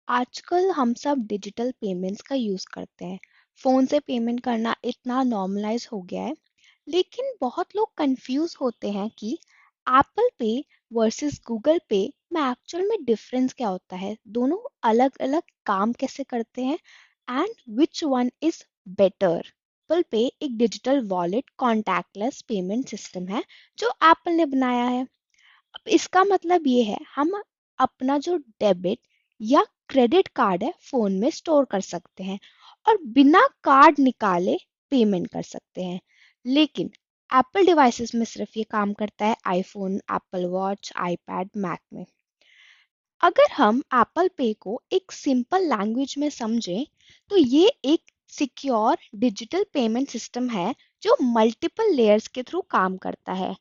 आजकल हम सब डिजिटल पेमेंट्स का यूज करते हैं। फोन से पेमेंट करना इतना नॉर्मलाइज हो गया है। लेकिन बहुत लोग कंफ्यूज होते हैं कि एप्पल पे वर्सेस गूगल पे में एक्चुअल में डिफरेंस क्या होता है, दोनों अलग अलग काम कैसे करते हैं and which one is better. Apple पे एक digital wallet contactless payment system है जो एप्पल ने बनाया है। अब इसका मतलब ये है हम अपना जो डेबिट या क्रेडिट कार्ड है फोन में स्टोर कर सकते हैं और बिना कार्ड निकाले पेमेंट कर सकते हैं। लेकिन एप्पल डिवाइसेस में सिर्फ ये काम करता है iPhone, Apple watch, iPad, Mac में। अगर हम एप्पल पे को एक सिंपल लैंग्वेज में समझें तो ये एक सिक्योर डिजिटल पेमेंट सिस्टम है जो मल्टीपल लेयर्स के थ्रू काम करता है।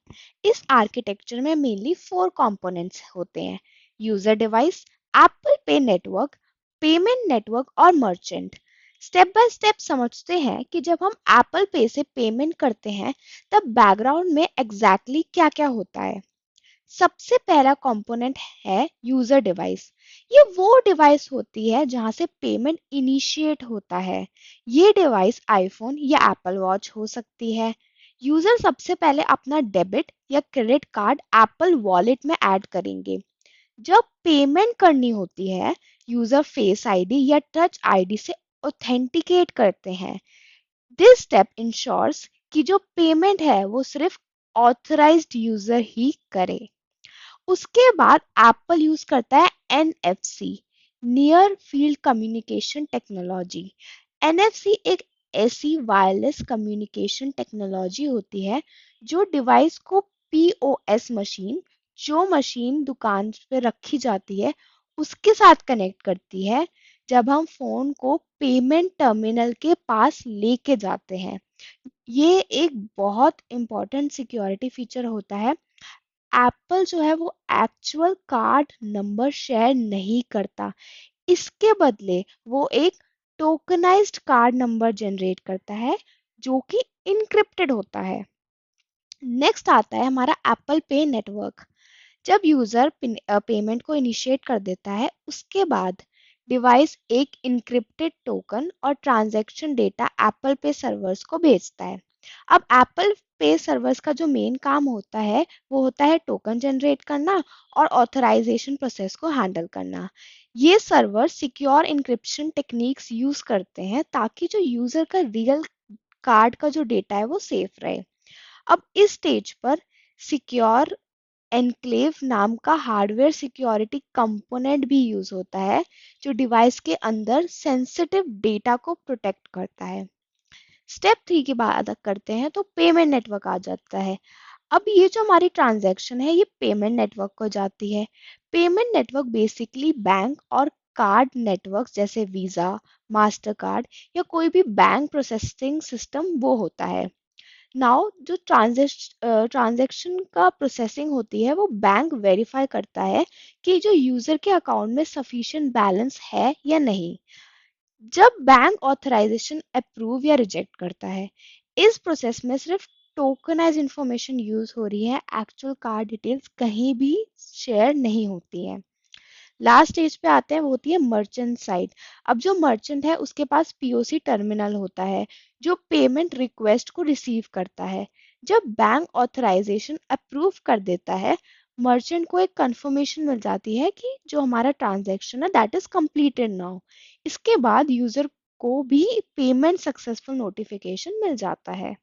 इस आर्किटेक्चर में मेनली 4 कंपोनेंट्स होते हैं: यूजर डिवाइस, एप्पल पे नेटवर्क, पेमेंट नेटवर्क और मर्चेंट। स्टेप बाय स्टेप समझते हैं कि जब हम एप्पल पे से पेमेंट करते हैं तब बैकग्राउंड में एग्जैक्टली क्या क्या होता है। सबसे पहला कंपोनेंट है यूजर डिवाइस। ये वो डिवाइस होती है जहां से पेमेंट इनिशिएट होता है। ये डिवाइस आईफोन या एप्पल वॉच हो सकती है। यूजर सबसे पहले अपना डेबिट या क्रेडिट कार्ड एप्पल वॉलेट में ऐड करेंगे। जब पेमेंट करनी होती है, यूजर फेस आईडी या टच आईडी से ऑथेंटिकेट करते हैं। दिस स्टेप इंश्योर्स कि जो पेमेंट है वो सिर्फ ऑथराइज्ड यूजर ही करे। उसके बाद एप्पल यूज करता है NFC, near field communication technology. NFC एक ऐसी वायरलेस कम्युनिकेशन टेक्नोलॉजी होती है जो डिवाइस को पीओएस मशीन, जो मशीन दुकान पे रखी जाती है, उसके साथ कनेक्ट करती है जब हम फोन को पेमेंट टर्मिनल के पास लेके जाते हैं। ये एक बहुत इंपॉर्टेंट सिक्योरिटी फीचर होता है। एप्पल जो है वो एक्चुअल कार्ड नंबर शेयर नहीं करता। इसके बदले वो एक टोकनाइज्ड कार्ड नंबर जनरेट करता है जो कि इनक्रिप्टेड होता है। नेक्स्ट आता है हमारा एप्पल पे नेटवर्क। जब यूजर पेमेंट को इनिशिएट कर देता है उसके बाद डिवाइस एक इनक्रिप्टेड टोकन और ट्रांजैक्शन डेटा एप्पल पे सर्वर्स को भेजता है। अब एप्पल पे सर्वर्स का जो मेन काम होता है वो होता है टोकन जनरेट करना और ऑथराइजेशन प्रोसेस को हैंडल करना। ये server secure encryption techniques use करते हैं ताकि जो यूजर का रियल कार्ड का जो डेटा है वो सेफ रहे। अब इस स्टेज पर सिक्योर एन्क्लेव नाम का हार्डवेयर सिक्योरिटी कंपोनेंट भी यूज होता है जो डिवाइस के अंदर सेंसिटिव डेटा को प्रोटेक्ट करता है। स्टेप 3 की बात करते हैं तो पेमेंट नेटवर्क आ जाता है। अब ये जो हमारी ट्रांजैक्शन है ये पेमेंट नेटवर्क को जाती है। पेमेंट नेटवर्क बेसिकली बैंक और कार्ड नेटवर्क जैसे वीजा, मास्टर कार्ड या कोई भी बैंक प्रोसेसिंग सिस्टम वो होता है। नाउ जो ट्रांजैक्शन का प्रोसेसिंग होती है वो बैंक वेरीफाई करता है कि जो यूजर के अकाउंट में सफिशिएंट बैलेंस है या नहीं। जब बैंक ऑथराइजेशन अप्रूव या रिजेक्ट करता है, इस प्रोसेस में सिर्फ टोकनाइज इंफॉर्मेशन यूज हो रही है, एक्चुअल कार्ड डिटेल्स कहीं भी शेयर नहीं होती है। लास्ट स्टेज पे आते हैं वो होती है मर्चेंट साइड। अब जो मर्चेंट है उसके पास पीओसी टर्मिनल होता है जो पेमेंट रिक्वेस्ट को रिसीव करता है। जब बैंक ऑथराइजेशन अप्रूव कर देता है, मर्चेंट को एक कंफर्मेशन मिल जाती है कि जो हमारा ट्रांजैक्शन है दैट इज कंप्लीटेड नाउ। इसके बाद यूजर को भी पेमेंट सक्सेसफुल नोटिफिकेशन मिल जाता है।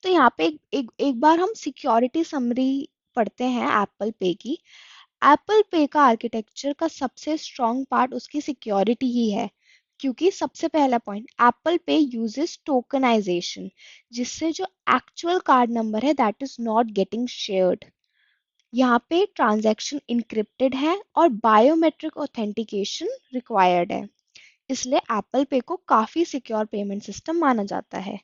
तो यहाँ पे एक बार हम सिक्योरिटी समरी पढ़ते हैं एप्पल पे की। एप्पल पे का आर्किटेक्चर का सबसे स्ट्रॉन्ग पार्ट उसकी सिक्योरिटी ही है, क्योंकि सबसे पहला पॉइंट एप्पल पे यूजेस टोकनाइजेशन, जिससे जो एक्चुअल कार्ड नंबर है that is not getting shared. यहाँ पे ट्रांजैक्शन इनक्रिप्टेड है और बायोमेट्रिक ऑथेंटिकेशन रिक्वायर्ड है, इसलिए एप्पल पे को काफी सिक्योर पेमेंट सिस्टम माना जाता है।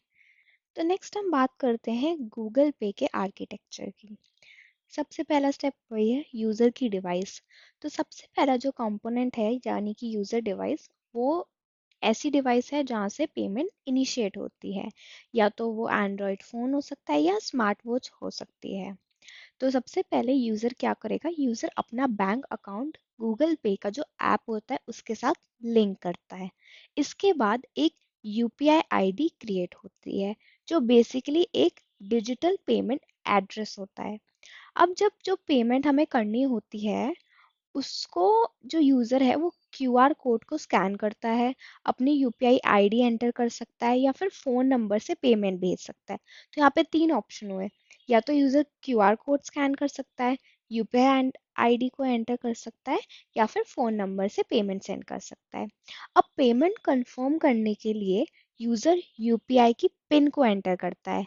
तो नेक्स्ट हम बात करते हैं गूगल पे के आर्किटेक्चर की। सबसे पहला स्टेप वही है यूज़र की डिवाइस। तो सबसे पहला जो कंपोनेंट है यानी कि यूज़र डिवाइस, वो ऐसी डिवाइस है जहाँ से पेमेंट इनिशिएट होती है। या तो वो एंड्रॉयड फ़ोन हो सकता है या स्मार्ट वॉच हो सकती है। तो सबसे पहले यूज़र क्या करेगा, यूज़र अपना बैंक अकाउंट गूगल पे का जो ऐप होता है उसके साथ लिंक करता है। इसके बाद एक यूपीआई आईडी क्रिएट होती है जो बेसिकली एक डिजिटल पेमेंट एड्रेस होता है। अब जब जो पेमेंट हमें करनी होती है उसको जो यूज़र है वो क्यूआर कोड को स्कैन करता है, अपनी यूपीआई आईडी एंटर कर सकता है या फिर फ़ोन नंबर से पेमेंट भेज सकता है। तो यहाँ पे 3 ऑप्शन हुए, या तो यूज़र क्यूआर कोड स्कैन कर सकता है, यूपीआई आईडी को एंटर कर सकता है या फिर फ़ोन नंबर से पेमेंट सेंड कर सकता है। अब पेमेंट कंफर्म करने के लिए यूज़र यूपीआई की पिन को एंटर करता है।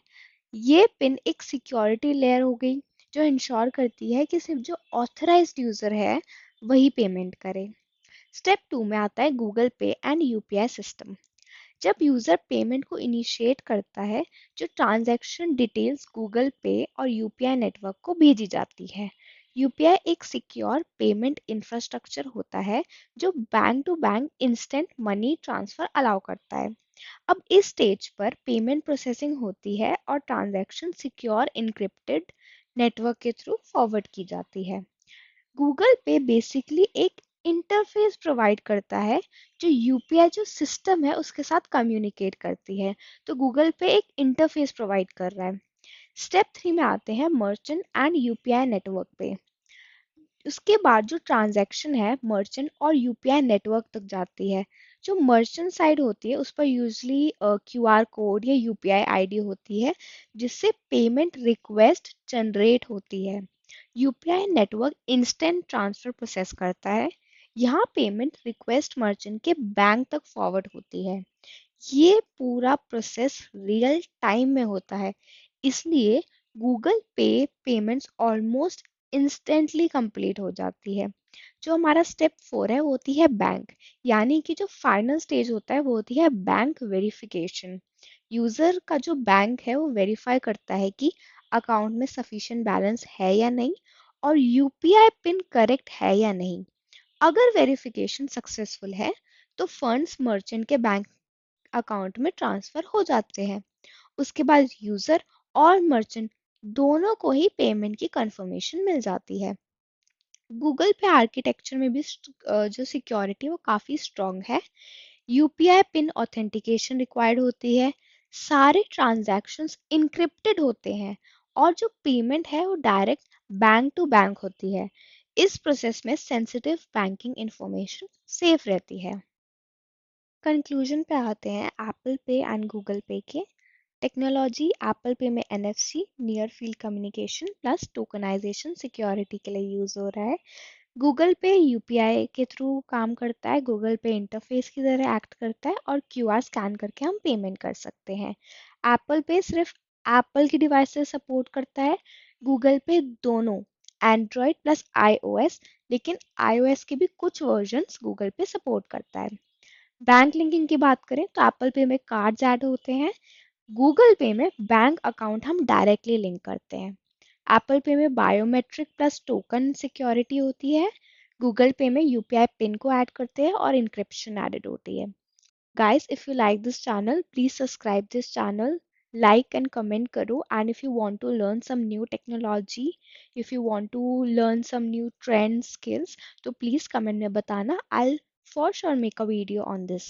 ये पिन एक सिक्योरिटी लेयर हो गई जो इंश्योर करती है कि सिर्फ जो ऑथराइज्ड यूजर है वही पेमेंट करे। स्टेप 2 में आता है गूगल पे एंड यूपीआई सिस्टम। जब यूजर पेमेंट को इनिशिएट करता है, जो ट्रांजैक्शन डिटेल्स गूगल पे और यूपीआई नेटवर्क को भेजी जाती है। यूपीआई एक सिक्योर पेमेंट इंफ्रास्ट्रक्चर होता है जो bank to bank instant money transfer allow करता है। अब इस स्टेज पर पेमेंट प्रोसेसिंग होती है और ट्रांजैक्शन सिक्योर इनक्रिप्टेड नेटवर्क के थ्रू फॉरवर्ड की जाती है। गूगल पे बेसिकली एक इंटरफेस प्रोवाइड करता है जो यूपीआई जो सिस्टम है उसके साथ कम्युनिकेट करती है। तो गूगल पे एक इंटरफेस प्रोवाइड कर रहा है। स्टेप 3 में आते हैं मर्चेंट एंड यूपीआई नेटवर्क पे। उसके बाद जो ट्रांजैक्शन है मर्चेंट और यूपीआई नेटवर्क तक जाती है। जो मर्चेंट साइड होती है उस पर यूजली क्यूआर कोड या यूपीआई आईडी होती है जिससे पेमेंट रिक्वेस्ट जनरेट होती है। UPI network instant transfer process करता है। यहाँ पेमेंट रिक्वेस्ट मर्चेंट के बैंक तक फॉरवर्ड होती है। ये पूरा प्रोसेस रियल टाइम में होता है, इसलिए गूगल पे पेमेंट्स ऑलमोस्ट इंस्टेंटली कंप्लीट हो जाती है। जो हमारा स्टेप 4 है वो होती है बैंक, यानी कि जो फाइनल स्टेज होता है वो होती है बैंक वेरिफिकेशन। यूजर का जो बैंक है वो वेरीफाई करता है कि अकाउंट में सफिशिएंट बैलेंस है या नहीं और यूपीआई पिन करेक्ट है या नहीं। अगर वेरिफिकेशन सक्सेसफुल है तो फंड्स मर्चेंट के बैंक अकाउंट में ट्रांसफर हो जाते हैं। उसके बाद यूजर और मर्चेंट दोनों को ही पेमेंट की कंफर्मेशन मिल जाती है। गूगल पे आर्किटेक्चर में भी जो सिक्योरिटी वो काफ़ी स्ट्रॉन्ग है। यूपीआई पिन ऑथेंटिकेशन रिक्वायर्ड होती है, सारे ट्रांजैक्शंस इनक्रिप्टेड होते हैं और जो पेमेंट है वो डायरेक्ट बैंक टू बैंक होती है। इस प्रोसेस में सेंसिटिव बैंकिंग इंफॉर्मेशन सेफ रहती है। कंक्लूजन पे आते हैं एप्पल पे एंड गूगल पे के। टेक्नोलॉजी एप्पल पे में NFC near field communication plus tokenization security के लिए यूज़ हो रहा है। गूगल पे यूपीआई के थ्रू काम करता है, गूगल पे इंटरफेस की तरह एक्ट करता है और क्यूआर स्कैन करके हम पेमेंट कर सकते हैं। एप्पल पे सिर्फ एप्पल की डिवाइस से सपोर्ट करता है, गूगल पे दोनों एंड्रॉयड प्लस आईओएस, लेकिन आईओएस के भी कुछ वर्जन्स गूगल पे सपोर्ट करता है। बैंक लिंकिंग की बात करें तो एप्पल पे में कार्ड्स ऐड होते हैं, गूगल पे में बैंक अकाउंट हम डायरेक्टली लिंक करते हैं। एप्पल पे में बायोमेट्रिक प्लस टोकन सिक्योरिटी होती है, गूगल पे में यूपीआई पिन को ऐड करते हैं और इंक्रिप्शन एडेड होती है। Guys, if you like this channel, please subscribe this channel, like and comment करो, and if you want to learn some new technology, if you want to learn some new trend skills, तो please comment में बताना. I'll for sure make a video on this.